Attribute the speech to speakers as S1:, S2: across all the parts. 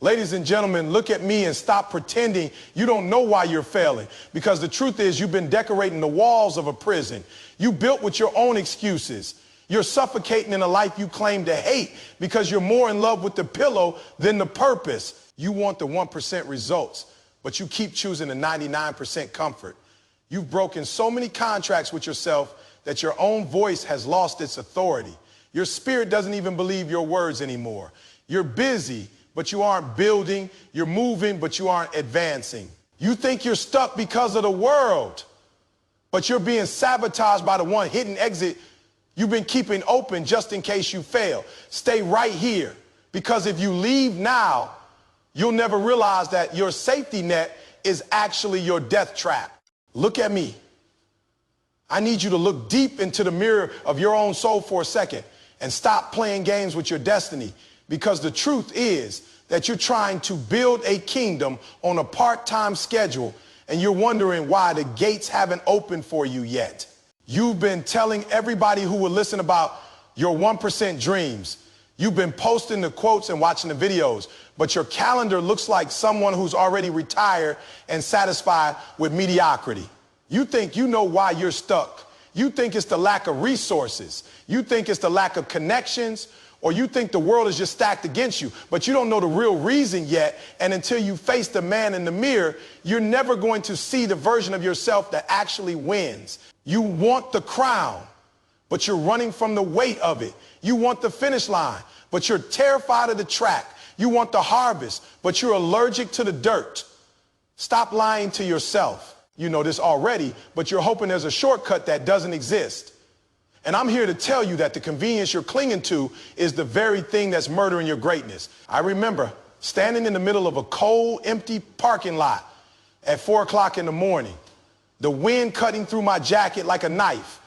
S1: Ladies and gentlemen, look at me and stop pretending you don't know why you're failing. Because the truth is you've been decorating the walls of a prison. You built with your own excuses. You're suffocating in a life you claim to hate because you're more in love with the pillow than the purpose. You want the 1% results, but you keep choosing the 99% comfort. You've broken so many contracts with yourself that your own voice has lost its authority. Your spirit doesn't even believe your words anymore. You're busy, but you aren't building. You're moving, but you aren't advancing. You think you're stuck because of the world, but you're being sabotaged by the one hidden exit you've been keeping open just in case you fail. Stay right here, because if you leave now, you'll never realize that your safety net is actually your death trap. Look at me. I need you to look deep into the mirror of your own soul for a second and stop playing games with your destiny. Because the truth is that you're trying to build a kingdom on a part-time schedule, and you're wondering why the gates haven't opened for you yet. You've been telling everybody who will listen about your 1% dreams. You've been posting the quotes and watching the videos, but your calendar looks like someone who's already retired and satisfied with mediocrity. You think you know why you're stuck. You think it's the lack of resources. You think it's the lack of connections, or you think the world is just stacked against you, but you don't know the real reason yet. And until you face the man in the mirror, you're never going to see the version of yourself that actually wins. You want the crown, but you're running from the weight of it. You want the finish line, but you're terrified of the track. You want the harvest, but you're allergic to the dirt. Stop lying to yourself. You know this already, but you're hoping there's a shortcut that doesn't exist. And I'm here to tell you that the convenience you're clinging to is the very thing that's murdering your greatness. I remember standing in the middle of a cold, empty parking lot at 4 o'clock in the morning, the wind cutting through my jacket like a knife,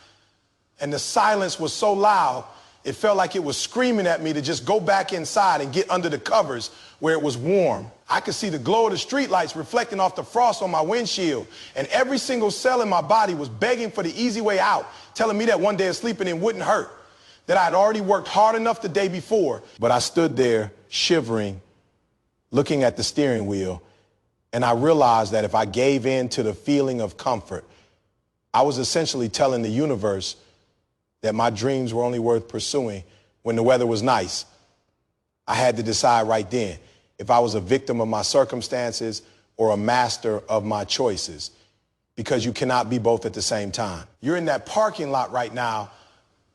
S1: and the silence was so loud, it felt like it was screaming at me to just go back inside and get under the covers where it was warm. I could see the glow of the streetlights reflecting off the frost on my windshield, and every single cell in my body was begging for the easy way out, telling me that one day of sleeping in wouldn't hurt, that I'd already worked hard enough the day before. But I stood there shivering, looking at the steering wheel, and I realized that if I gave in to the feeling of comfort, I was essentially telling the universe that my dreams were only worth pursuing when the weather was nice. I had to decide right then if I was a victim of my circumstances or a master of my choices, because you cannot be both at the same time. You're in that parking lot right now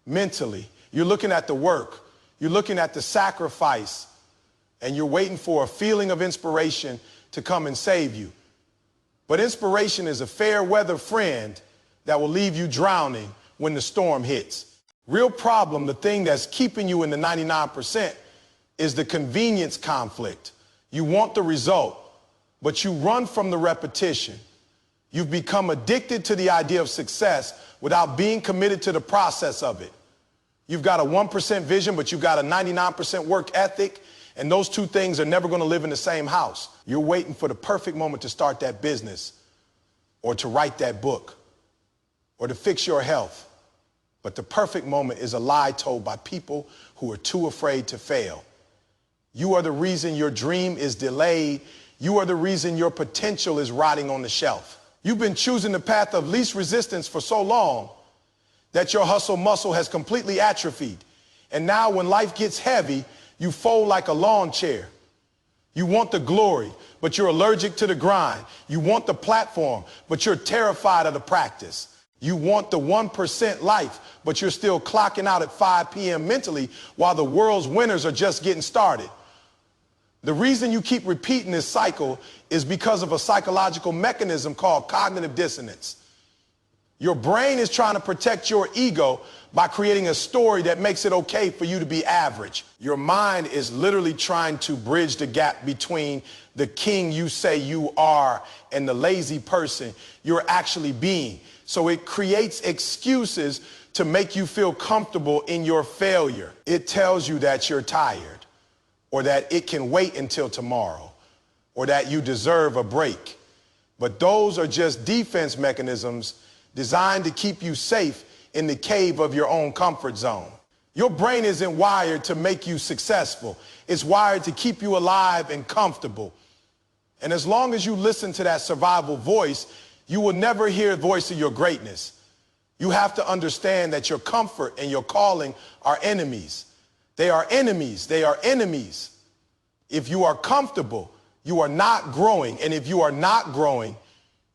S1: mentally. You're looking at the work. You're looking at the sacrifice, and you're waiting for a feeling of inspiration to come and save you. But inspiration is a fair weather friend that will leave you drowning when the storm hits. Real problem, the thing that's keeping you in the 99%, is the convenience conflict. You want the result, but you run from the repetition. You've become addicted to the idea of success without being committed to the process of it. You've got a 1% vision, but you've got a 99% work ethic, and those two things are never going to live in the same house. You're waiting for the perfect moment to start that business, or to write that book, or to fix your health. But the perfect moment is a lie told by people who are too afraid to fail. You are the reason your dream is delayed. You are the reason your potential is rotting on the shelf. You've been choosing the path of least resistance for so long that your hustle muscle has completely atrophied. And now when life gets heavy, you fold like a lawn chair. You want the glory, but you're allergic to the grind. You want the platform, but you're terrified of the practice. You want the 1% life, but you're still clocking out at 5 p.m. mentally while the world's winners are just getting started. The reason you keep repeating this cycle is because of a psychological mechanism called cognitive dissonance. Your brain is trying to protect your ego by creating a story that makes it okay for you to be average. Your mind is literally trying to bridge the gap between the king you say you are and the lazy person you're actually being. So it creates excuses to make you feel comfortable in your failure. It tells you that you're tired, or that it can wait until tomorrow, or that you deserve a break. But those are just defense mechanisms designed to keep you safe in the cave of your own comfort zone. Your brain isn't wired to make you successful. It's wired to keep you alive and comfortable. And as long as you listen to that survival voice, you will never hear the voice of your greatness. You have to understand that your comfort and your calling are enemies. They are enemies. They are enemies. If you are comfortable, you are not growing. And if you are not growing,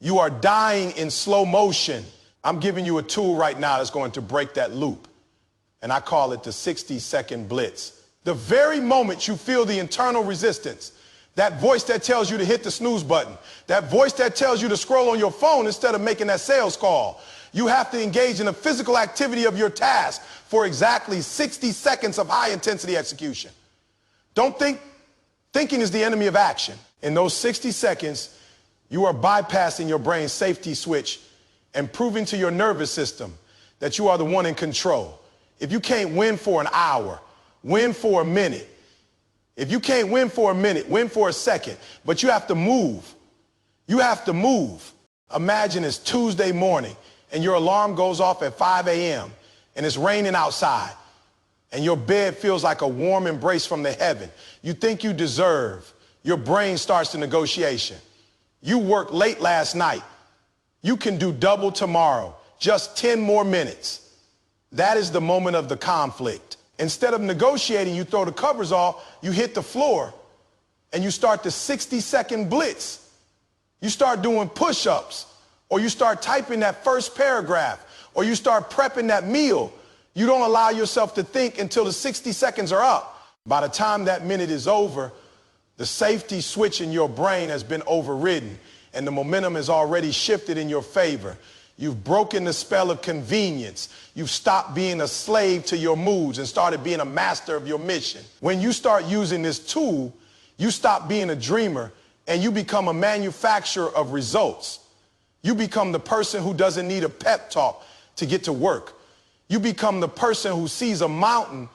S1: you are dying in slow motion. I'm giving you a tool right now that's going to break that loop. And I call it the 60-second blitz. The very moment you feel the internal resistance, that voice that tells you to hit the snooze button, that voice that tells you to scroll on your phone instead of making that sales call, you have to engage in the physical activity of your task for exactly 60 seconds of high intensity execution. Don't think thinking is the enemy of action. In those 60 seconds, you are bypassing your brain's safety switch and proving to your nervous system that you are the one in control. If you can't win for an hour, win for a minute. If you can't win for a minute, win for a second. But you have to move. You have to move. Imagine it's Tuesday morning and your alarm goes off at 5 a.m. and it's raining outside and your bed feels like a warm embrace from the heaven. You think you deserve. Your brain starts the negotiation. You worked late last night. You can do double tomorrow. Just 10 more minutes. That is the moment of the conflict. Instead of negotiating, you throw the covers off, you hit the floor, and you start the 60-second blitz. You start doing push-ups, or you start typing that first paragraph, or you start prepping that meal. You don't allow yourself to think until the 60 seconds are up. By the time that minute is over, the safety switch in your brain has been overridden, and the momentum has already shifted in your favor. You've broken the spell of convenience. You've stopped being a slave to your moods and started being a master of your mission. When you start using this tool, you stop being a dreamer and you become a manufacturer of results. You become the person who doesn't need a pep talk to get to work. You become the person who sees a mountain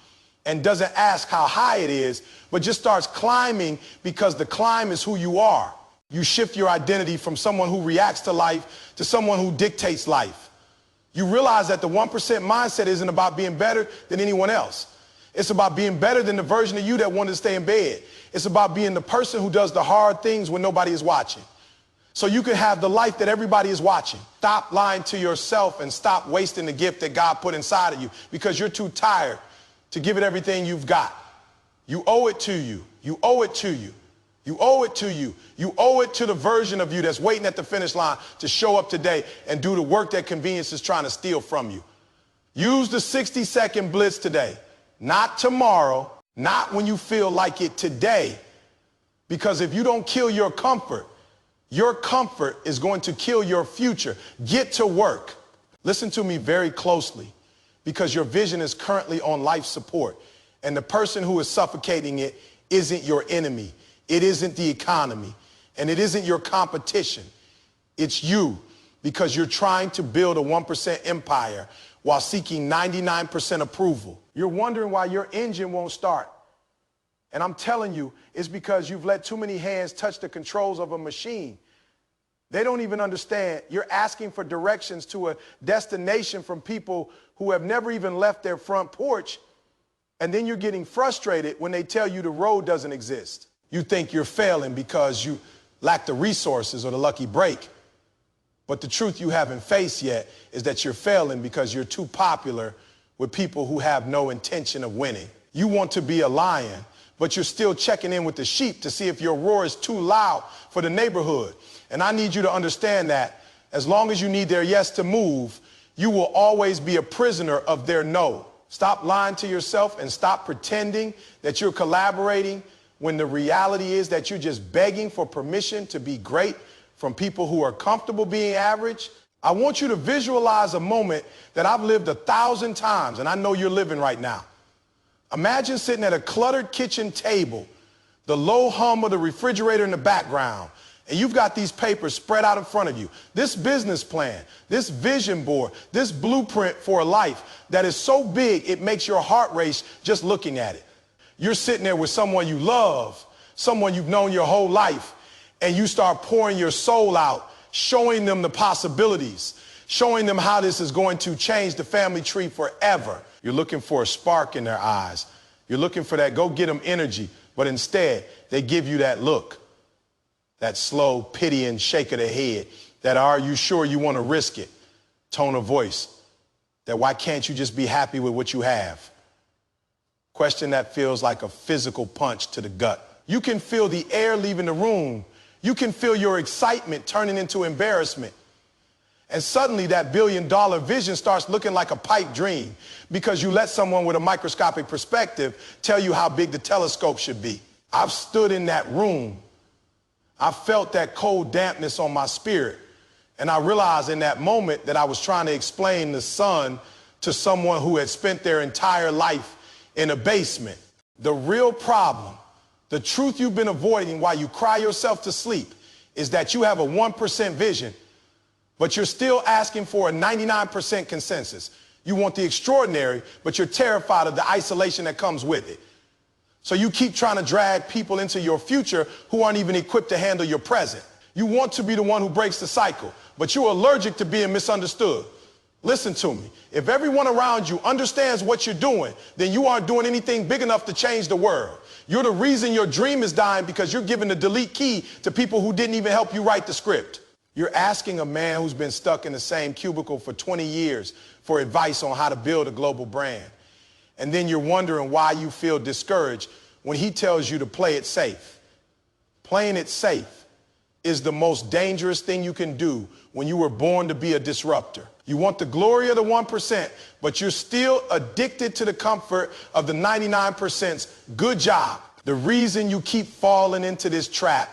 S1: and doesn't ask how high it is, but just starts climbing because the climb is who you are. You shift your identity from someone who reacts to life to someone who dictates life. You realize that the 1% mindset isn't about being better than anyone else. It's about being better than the version of you that wanted to stay in bed. It's about being the person who does the hard things when nobody is watching. So you can have the life that everybody is watching. Stop lying to yourself and stop wasting the gift that God put inside of you because you're too tired to give it everything you've got. You owe it to you. You owe it to you. You owe it to you. You owe it to the version of you that's waiting at the finish line to show up today and do the work that convenience is trying to steal from you. Use the 60-second blitz today, not tomorrow, not when you feel like it today. Because if you don't kill your comfort is going to kill your future. Get to work. Listen to me very closely because your vision is currently on life support and the person who is suffocating it isn't your enemy. It isn't the economy, and it isn't your competition. It's you, because you're trying to build a 1% empire while seeking 99% approval. You're wondering why your engine won't start. And I'm telling you, it's because you've let too many hands touch the controls of a machine. They don't even understand. You're asking for directions to a destination from people who have never even left their front porch, and then you're getting frustrated when they tell you the road doesn't exist. You think you're failing because you lack the resources or the lucky break. But the truth you haven't faced yet is that you're failing because you're too popular with people who have no intention of winning. You want to be a lion, but you're still checking in with the sheep to see if your roar is too loud for the neighborhood. And I need you to understand that as long as you need their yes to move, you will always be a prisoner of their no. Stop lying to yourself and stop pretending that you're collaborating when the reality is that you're just begging for permission to be great from people who are comfortable being average. I want you to visualize a moment that I've lived 1,000 times, and I know you're living right now. Imagine sitting at a cluttered kitchen table, the low hum of the refrigerator in the background, and you've got these papers spread out in front of you. This business plan, this vision board, this blueprint for a life that is so big it makes your heart race just looking at it. You're sitting there with someone you love, someone you've known your whole life, and you start pouring your soul out, showing them the possibilities, showing them how this is going to change the family tree forever. You're looking for a spark in their eyes. You're looking for that go get them energy. But instead, they give you that look, that slow, pitying shake of the head, that are you sure you want to risk it? Tone of voice, that why can't you just be happy with what you have? Question that feels like a physical punch to the gut. You can feel the air leaving the room. You can feel your excitement turning into embarrassment. And suddenly that billion-dollar vision starts looking like a pipe dream because you let someone with a microscopic perspective tell you how big the telescope should be. I've stood in that room. I felt that cold dampness on my spirit. And I realized in that moment that I was trying to explain the sun to someone who had spent their entire life in a basement. The real problem, the truth you've been avoiding while you cry yourself to sleep, is that you have a 1% vision, but you're still asking for a 99% consensus. You want the extraordinary, but you're terrified of the isolation that comes with it. So you keep trying to drag people into your future who aren't even equipped to handle your present. You want to be the one who breaks the cycle, but you're allergic to being misunderstood. Listen to me. If everyone around you understands what you're doing, then you aren't doing anything big enough to change the world. You're the reason your dream is dying because you're giving the delete key to people who didn't even help you write the script. You're asking a man who's been stuck in the same cubicle for 20 years for advice on how to build a global brand. And then you're wondering why you feel discouraged when he tells you to play it safe. Playing it safe is the most dangerous thing you can do when you were born to be a disruptor. You want the glory of the 1%, but you're still addicted to the comfort of the 99%'s good job. The reason you keep falling into this trap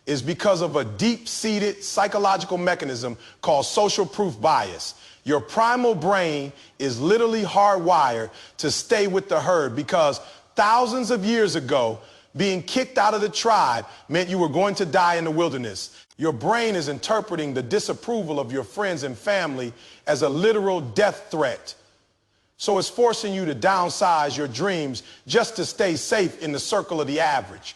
S1: is because of a deep-seated psychological mechanism called social proof bias. Your primal brain is literally hardwired to stay with the herd because thousands of years ago, being kicked out of the tribe meant you were going to die in the wilderness. Your brain is interpreting the disapproval of your friends and family as a literal death threat. So it's forcing you to downsize your dreams just to stay safe in the circle of the average.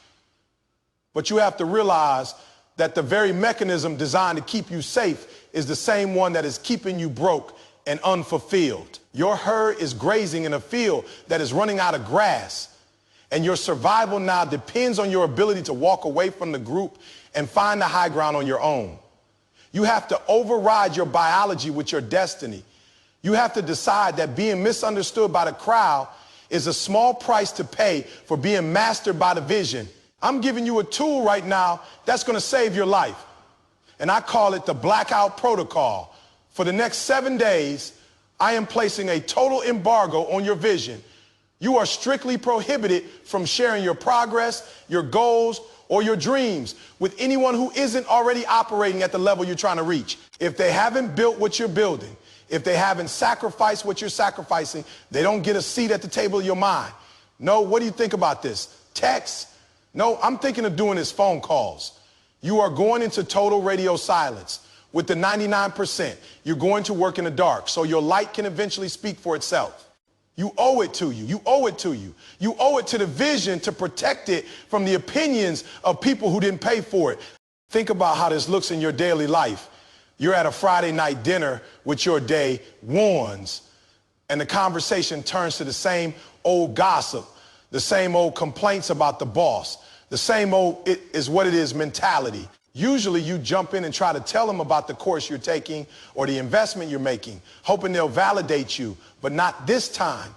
S1: But you have to realize that the very mechanism designed to keep you safe is the same one that is keeping you broke and unfulfilled. Your herd is grazing in a field that is running out of grass. And your survival now depends on your ability to walk away from the group and find the high ground on your own. You have to override your biology with your destiny. You have to decide that being misunderstood by the crowd is a small price to pay for being mastered by the vision. I'm giving you a tool right now that's going to save your life. And I call it the Blackout Protocol. For the next 7 days, I am placing a total embargo on your vision. You are strictly prohibited from sharing your progress, your goals, or your dreams with anyone who isn't already operating at the level you're trying to reach. If they haven't built what you're building, if they haven't sacrificed what you're sacrificing, they don't get a seat at the table of your mind. No, what do you think about this? Text? No, I'm thinking of doing this phone calls. You are going into total radio silence. With the 99%, you're going to work in the dark so your light can eventually speak for itself. You owe it to you. You owe it to you. You owe it to the vision to protect it from the opinions of people who didn't pay for it. Think about how this looks in your daily life. You're at a Friday night dinner with your day ones, and the conversation turns to the same old gossip, the same old complaints about the boss, the same old it is what it is mentality. Usually you jump in and try to tell them about the course you're taking or the investment you're making, hoping they'll validate you, but not this time.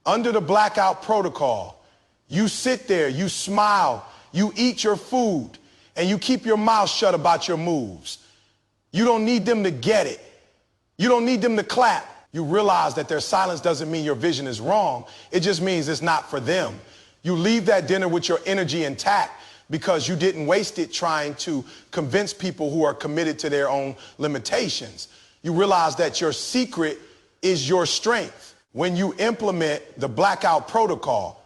S1: Under the Blackout Protocol, you sit there, you smile, you eat your food, and you keep your mouth shut about your moves. You don't need them to get it. You don't need them to clap. You realize that their silence doesn't mean your vision is wrong. It just means it's not for them. You leave that dinner with your energy intact because you didn't waste it trying to convince people who are committed to their own limitations. You realize that your secret is your strength. When you implement the Blackout Protocol,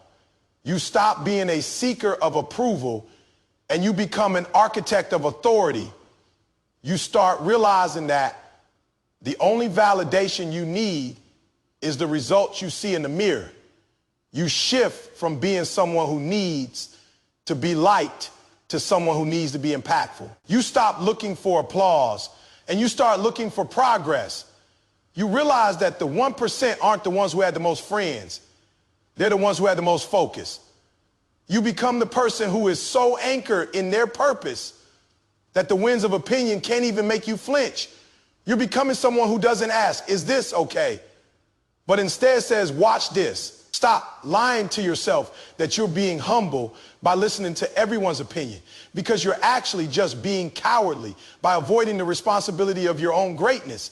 S1: you stop being a seeker of approval and you become an architect of authority. You start realizing that the only validation you need is the results you see in the mirror. You shift from being someone who needs to be liked to someone who needs to be impactful. You stop looking for applause and you start looking for progress. You realize that the 1% aren't the ones who had the most friends. They're the ones who had the most focus. You become the person who is so anchored in their purpose that the winds of opinion can't even make you flinch. You're becoming someone who doesn't ask, is this okay? But instead says, watch this. Stop lying to yourself that you're being humble by listening to everyone's opinion, because you're actually just being cowardly by avoiding the responsibility of your own greatness.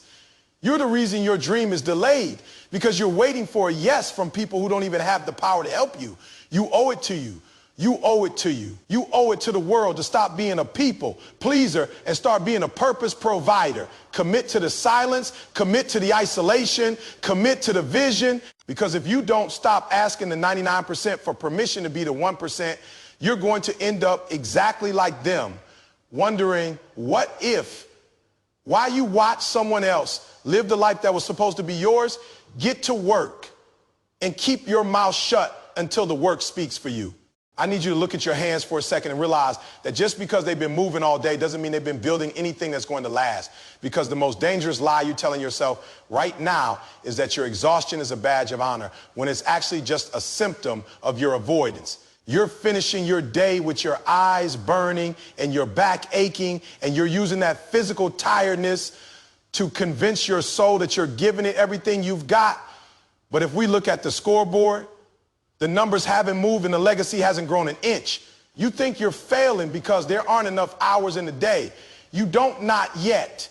S1: You're the reason your dream is delayed, because you're waiting for a yes from people who don't even have the power to help you. You owe it to you. You owe it to you. You owe it to the world to stop being a people pleaser and start being a purpose provider. Commit to the silence, commit to the isolation, commit to the vision. Because if you don't stop asking the 99% for permission to be the 1%, you're going to end up exactly like them, wondering what if. While you watch someone else live the life that was supposed to be yours, get to work and keep your mouth shut until the work speaks for you. I need you to look at your hands for a second and realize that just because they've been moving all day doesn't mean they've been building anything that's going to last. Because the most dangerous lie you're telling yourself right now is that your exhaustion is a badge of honor, when it's actually just a symptom of your avoidance. You're finishing your day with your eyes burning and your back aching, and you're using that physical tiredness to convince your soul that you're giving it everything you've got. But if we look at the scoreboard, the numbers haven't moved and the legacy hasn't grown an inch. You think you're failing because there aren't enough hours in the day. You don't, not yet.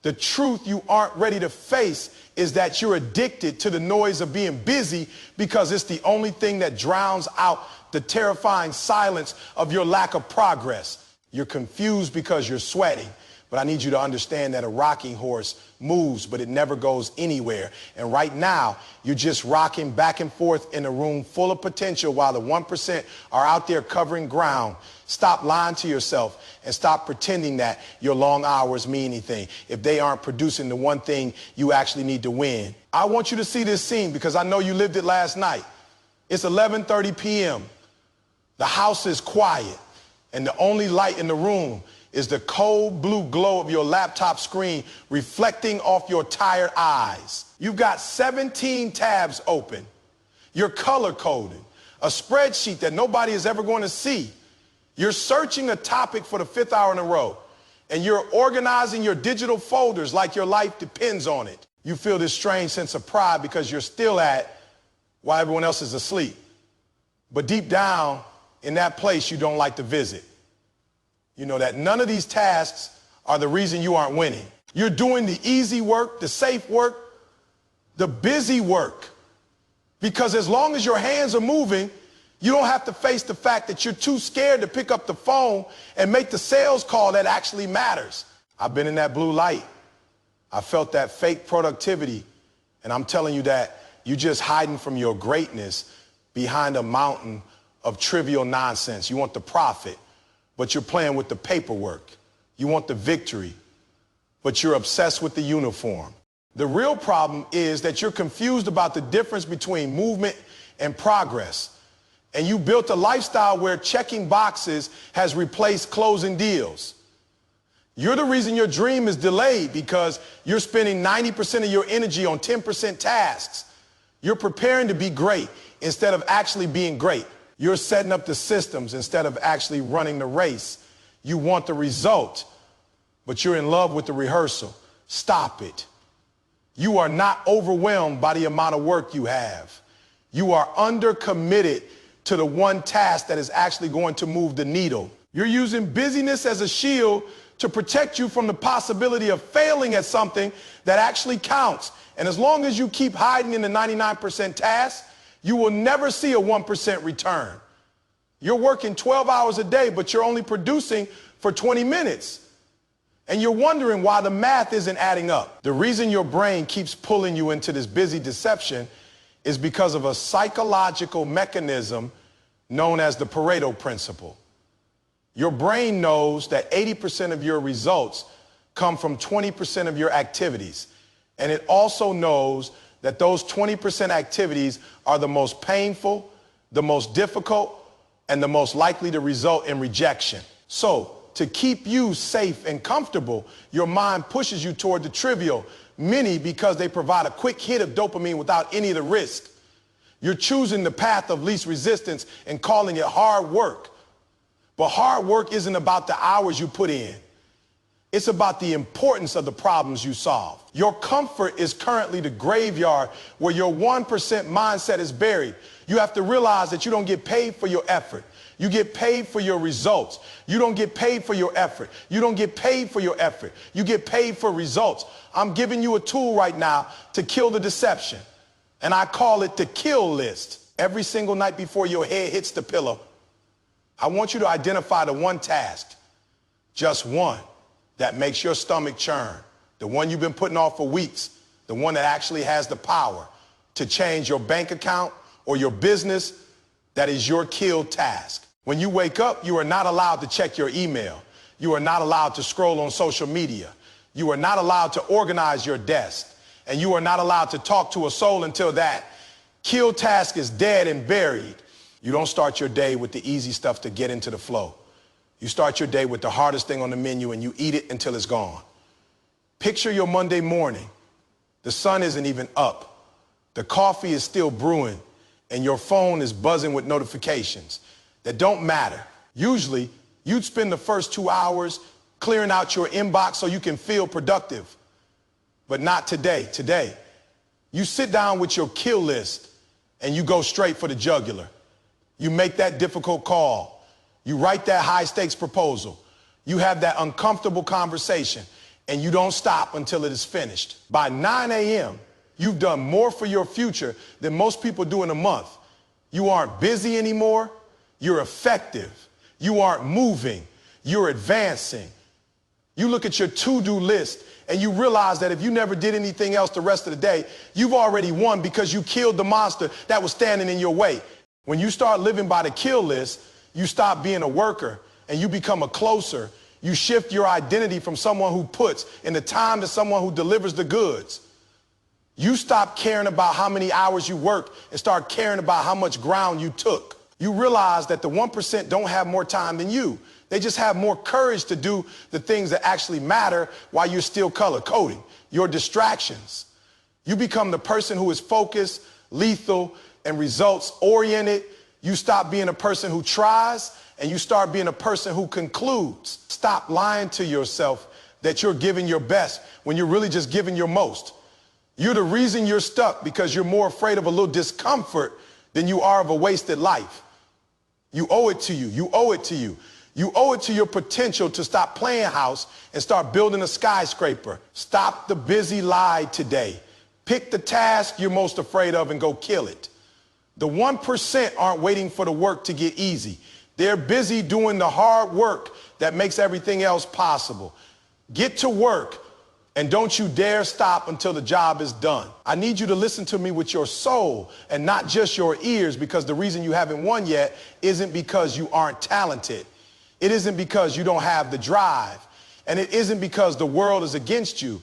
S1: The truth you aren't ready to face is that you're addicted to the noise of being busy, because it's the only thing that drowns out the terrifying silence of your lack of progress. You're confused because you're sweating. But I need you to understand that a rocking horse moves, but it never goes anywhere. And right now, you're just rocking back and forth in a room full of potential while the 1% are out there covering ground. Stop lying to yourself and stop pretending that your long hours mean anything if they aren't producing the one thing you actually need to win. I want you to see this scene because I know you lived it last night. It's 11:30 p.m. The house is quiet, and the only light in the room is the cold blue glow of your laptop screen reflecting off your tired eyes. You've got 17 tabs open. You're color coding a spreadsheet that nobody is ever going to see. You're searching a topic for the 5th hour in a row, and you're organizing your digital folders like your life depends on it. You feel this strange sense of pride because you're still at while everyone else is asleep. But deep down in that place you don't like to visit. You know that none of these tasks are the reason you aren't winning. You're doing the easy work, the safe work, the busy work. Because as long as your hands are moving, you don't have to face the fact that you're too scared to pick up the phone and make the sales call that actually matters. I've been in that blue light. I felt that fake productivity. And I'm telling you that you're just hiding from your greatness behind a mountain of trivial nonsense. You want the profit, but you're playing with the paperwork. You want the victory, but you're obsessed with the uniform. The real problem is that you're confused about the difference between movement and progress. And you built a lifestyle where checking boxes has replaced closing deals. You're the reason your dream is delayed because you're spending 90% of your energy on 10% tasks. You're preparing to be great instead of actually being great. You're setting up the systems instead of actually running the race. You want the result, but you're in love with the rehearsal. Stop it. You are not overwhelmed by the amount of work you have. You are undercommitted to the one task that is actually going to move the needle. You're using busyness as a shield to protect you from the possibility of failing at something that actually counts. And as long as you keep hiding in the 99% tasks, you will never see a 1% return. You're working 12 hours a day, but you're only producing for 20 minutes. And you're wondering why the math isn't adding up. The reason your brain keeps pulling you into this busy deception is because of a psychological mechanism known as the Pareto Principle. Your brain knows that 80% of your results come from 20% of your activities. And it also knows that those 20% activities are the most painful, the most difficult, and the most likely to result in rejection. So, to keep you safe and comfortable, your mind pushes you toward the trivial, many because they provide a quick hit of dopamine without any of the risk. You're choosing the path of least resistance and calling it hard work. But hard work isn't about the hours you put in. It's about the importance of the problems you solve. Your comfort is currently the graveyard where your 1% mindset is buried. You have to realize that you don't get paid for your effort. You get paid for your results. You don't get paid for your effort. You don't get paid for your effort. You get paid for results. I'm giving you a tool right now to kill the deception. And I call it the kill list. Every single night before your head hits the pillow, I want you to identify the one task, just one, that makes your stomach churn, the one you've been putting off for weeks, the one that actually has the power to change your bank account or your business. That is your kill task. When you wake up, you are not allowed to check your email. You are not allowed to scroll on social media. You are not allowed to organize your desk. And you are not allowed to talk to a soul until that kill task is dead and buried. You don't start your day with the easy stuff to get into the flow. You start your day with the hardest thing on the menu and you eat it until it's gone. Picture your Monday morning. The sun isn't even up. The coffee is still brewing and your phone is buzzing with notifications that don't matter. Usually, you'd spend the first 2 hours clearing out your inbox so you can feel productive. But not today. Today, you sit down with your kill list and you go straight for the jugular. You make that difficult call. You write that high stakes proposal. You have that uncomfortable conversation and you don't stop until it is finished. By 9 a.m., you've done more for your future than most people do in a month. You aren't busy anymore. You're effective. You aren't moving. You're advancing. You look at your to-do list and you realize that if you never did anything else the rest of the day, you've already won because you killed the monster that was standing in your way. When you start living by the kill list, you stop being a worker and you become a closer. You shift your identity from someone who puts in the time to someone who delivers the goods. You stop caring about how many hours you work and start caring about how much ground you took. You realize that the 1% don't have more time than you. They just have more courage to do the things that actually matter while you're still color coding. Your distractions. You become the person who is focused, lethal, and results oriented. You stop being a person who tries and you start being a person who concludes. Stop lying to yourself that you're giving your best when you're really just giving your most. You're the reason you're stuck because you're more afraid of a little discomfort than you are of a wasted life. You owe it to you. You owe it to you. You owe it to your potential to stop playing house and start building a skyscraper. Stop the busy lie today. Pick the task you're most afraid of and go kill it. The 1% aren't waiting for the work to get easy. They're busy doing the hard work that makes everything else possible. Get to work and don't you dare stop until the job is done. I need you to listen to me with your soul and not just your ears, because the reason you haven't won yet isn't because you aren't talented. It isn't because you don't have the drive. And it isn't because the world is against you.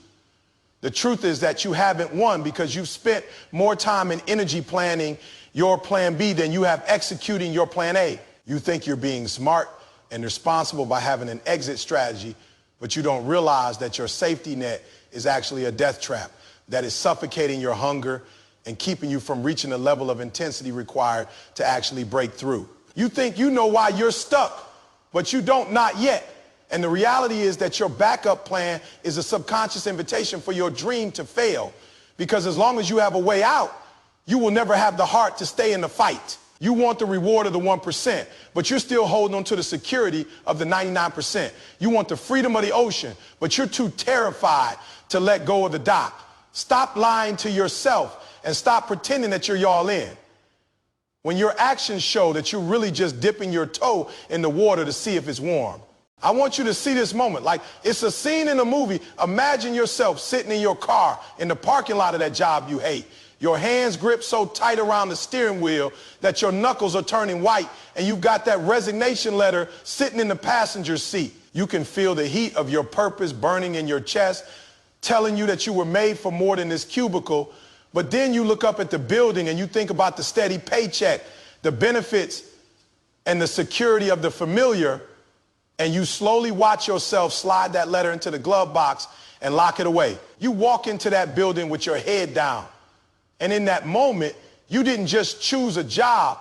S1: The truth is that you haven't won because you've spent more time and energy planning your plan B than you have executing your plan A. You think you're being smart and responsible by having an exit strategy, but you don't realize that your safety net is actually a death trap that is suffocating your hunger and keeping you from reaching the level of intensity required to actually break through. You think you know why you're stuck, but you don't, not yet. And the reality is that your backup plan is a subconscious invitation for your dream to fail, because as long as you have a way out, you will never have the heart to stay in the fight. You want the reward of the 1%, but you're still holding on to the security of the 99%. You want the freedom of the ocean, but you're too terrified to let go of the dock. Stop lying to yourself and stop pretending that you're y'all in, when your actions show that you're really just dipping your toe in the water to see if it's warm. I want you to see this moment like it's a scene in a movie. Imagine yourself sitting in your car in the parking lot of that job you hate. Your hands grip so tight around the steering wheel that your knuckles are turning white, and you've got that resignation letter sitting in the passenger seat. You can feel the heat of your purpose burning in your chest, telling you that you were made for more than this cubicle. But then you look up at the building and you think about the steady paycheck, the benefits, and the security of the familiar, and you slowly watch yourself slide that letter into the glove box and lock it away. You walk into that building with your head down. And in that moment, you didn't just choose a job.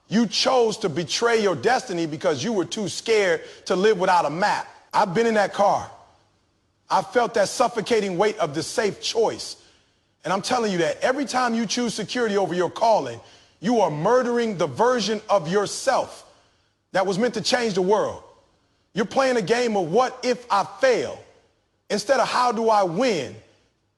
S1: You chose to betray your destiny because you were too scared to live without a map. I've been in that car. I felt that suffocating weight of the safe choice. And I'm telling you that every time you choose security over your calling, you are murdering the version of yourself that was meant to change the world. You're playing a game of what if I fail instead of how do I win?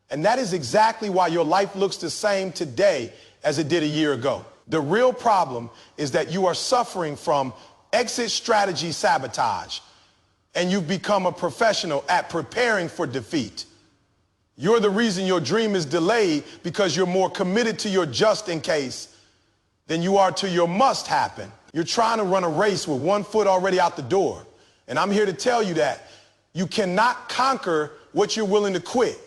S1: And that is exactly why your life looks the same today as it did a year ago. The real problem is that you are suffering from exit strategy sabotage, and you've become a professional at preparing for defeat. You're the reason your dream is delayed because you're more committed to your just in case than you are to your must happen. You're trying to run a race with one foot already out the door. And I'm here to tell you that you cannot conquer what you're willing to quit.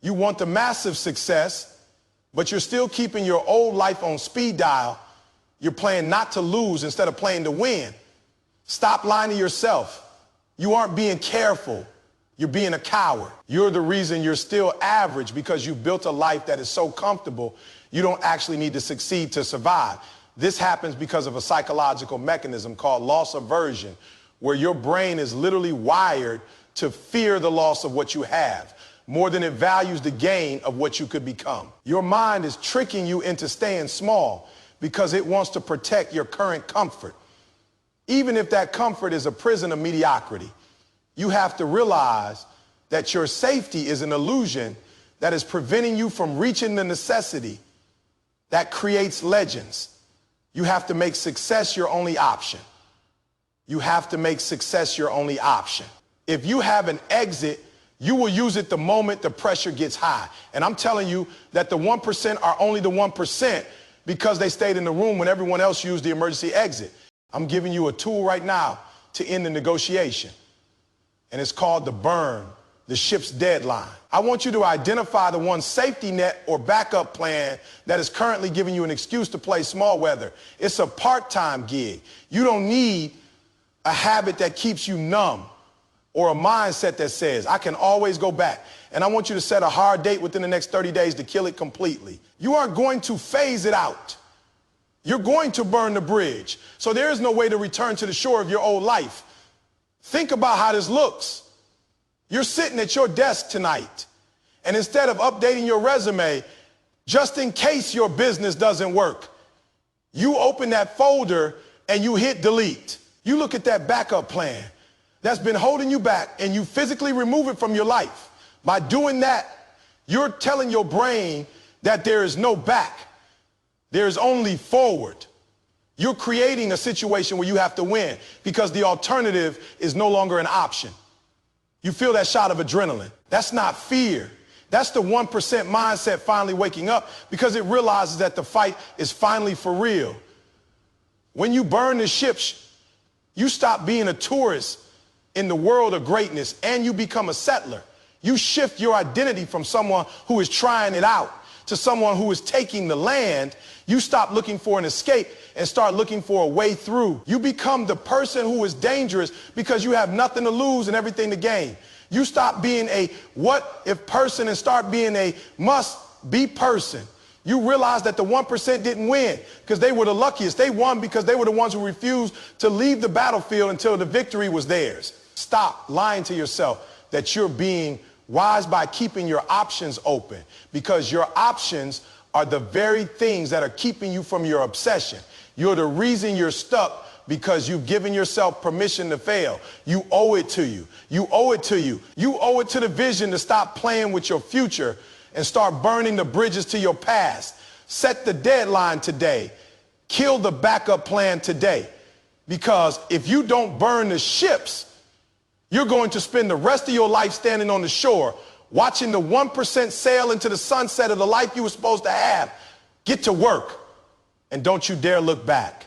S1: You want the massive success, but you're still keeping your old life on speed dial. You're playing not to lose instead of playing to win. Stop lying to yourself. You aren't being careful. You're being a coward. You're the reason you're still average because you've built a life that is so comfortable you don't actually need to succeed to survive. This happens because of a psychological mechanism called loss aversion, where your brain is literally wired to fear the loss of what you have more than it values the gain of what you could become. Your mind is tricking you into staying small because it wants to protect your current comfort. Even if that comfort is a prison of mediocrity, you have to realize that your safety is an illusion that is preventing you from reaching the necessity that creates legends. You have to make success your only option. You have to make success your only option. If you have an exit, you will use it the moment the pressure gets high. And I'm telling you that the 1% are only the 1% because they stayed in the room when everyone else used the emergency exit. I'm giving you a tool right now to end the negotiation. And it's called the burn, the ship's deadline. I want you to identify the one safety net or backup plan that is currently giving you an excuse to play small weather. It's a part-time gig. You don't need a habit that keeps you numb or a mindset that says, I can always go back. And I want you to set a hard date within the next 30 days to kill it completely. You aren't going to phase it out. You're going to burn the bridge. So there is no way to return to the shore of your old life. Think about how this looks. You're sitting at your desk tonight, and instead of updating your resume, just in case your business doesn't work, you open that folder and you hit delete. You look at that backup plan that's been holding you back and you physically remove it from your life. By doing that, you're telling your brain that there is no back. There is only forward. You're creating a situation where you have to win because the alternative is no longer an option. You feel that shot of adrenaline. That's not fear. That's the 1% mindset finally waking up because it realizes that the fight is finally for real. When you burn the ships, you stop being a tourist in the world of greatness and you become a settler. You shift your identity from someone who is trying it out to someone who is taking the land. You stop looking for an escape and start looking for a way through. You become the person who is dangerous because you have nothing to lose and everything to gain. You stop being a what if person and start being a must be person. You realize that the 1% didn't win because they were the luckiest. They won because they were the ones who refused to leave the battlefield until the victory was theirs. Stop lying to yourself that you're being wise by keeping your options open because your options are the very things that are keeping you from your obsession. You're the reason you're stuck because you've given yourself permission to fail. You owe it to you. You owe it to you. You owe it to the vision to stop playing with your future and start burning the bridges to your past. Set the deadline today. Kill the backup plan today. Because if you don't burn the ships, you're going to spend the rest of your life standing on the shore, watching the 1% sail into the sunset of the life you were supposed to have. Get to work, and don't you dare look back.